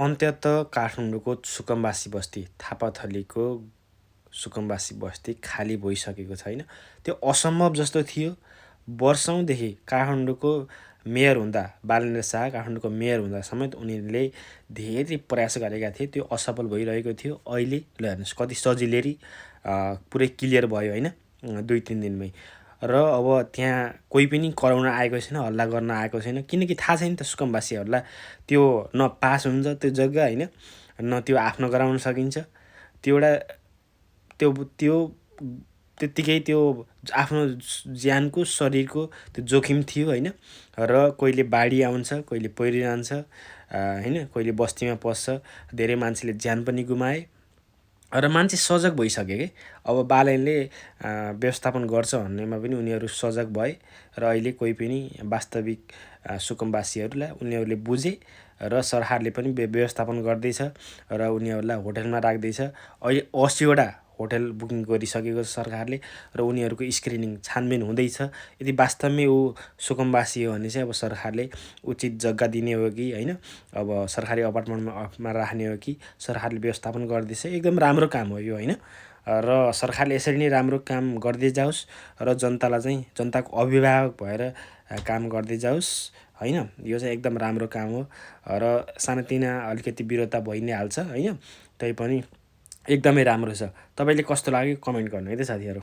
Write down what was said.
अन्त्यतः काठमाडौँको सुकुम्बासी बस्ती थापाथलीको सुकुम्बासी बस्ती खाली भइसकेको छैन। त्यो असम्भव जस्तो थियो। वर्षौँदेखि काठमाडौँको मेयर हुँदा बालेन्द्र शाह काठमाडौँको मेयर हुँदा समेत उनीहरूले धेरै प्रयास गरेका थिए, त्यो असफल भइरहेको थियो। अहिले ल हेर्नुहोस् कति सजिलै पुरै क्लियर भयो होइन, 2-3 दिनमै। र अब त्यहाँ कोही पनि कराउन आएको छैन, हल्ला गर्न आएको छैन, किनकि थाहा छैन त सुकुम्बासीहरूलाई त्यो न पास हुन्छ त्यो जग्गा होइन, न त्यो आफ्नो गराउन सकिन्छ। त्यो एउटा त्यो त्यो त्यत्तिकै त्यो आफ्नो ज्यानको शरीरको त्यो जोखिम थियो होइन। र कहिले बाढी आउँछ, कहिले पहिरो जान्छ होइन, कहिले बस्तीमा पस्छ, धेरै मान्छेले ज्यान पनि गुमाए र मान्छे सजग भइसके के। अब बालनले व्यवस्थापन गर्छ भन्नेमा पनि उनीहरू सजग भए र अहिले कोही पनि वास्तविक सुकुम्बासीहरूलाई उनीहरूले बुझे र सरकारले पनि व्यवस्थापन गर्दैछ र उनीहरूलाई होटलमा राख्दैछ। अहिले 80वटा होटल बुकिङ गरिसकेको छ सरकारले र उनीहरूको स्क्रिनिङ छानबिन हुँदैछ। यदि वास्तवमै ऊ सुकुम्बासी हो भने चाहिँ अब सरकारले उचित जग्गा दिने हो कि होइन, अब सरकारी अपार्टमेन्टमा राख्ने हो कि सरकारले व्यवस्थापन गर्दैछ। एकदम राम्रो काम हो यो होइन। र सरकारले यसरी नै राम्रो काम गर्दै जाओस् र जनतालाई चाहिँ जनताको अभिभावक भएर काम गर्दै जाओस् होइन। यो चाहिँ एकदम राम्रो काम हो र सानातिना अलिकति विरोधता भइ नै हाल्छ होइन, तैपनि एकदमै राम्रो छ। तपाईँले कस्तो लाग्यो कमेन्ट गर्नु है त साथीहरू।